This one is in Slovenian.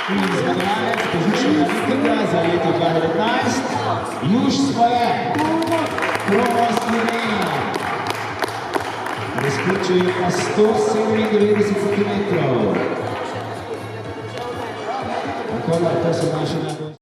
In zmagovalec božičnega vikenda za leto 2019 Juž svoje krono Slovenija. Razključuje pa 197 cm. Tako da to so naše najbolj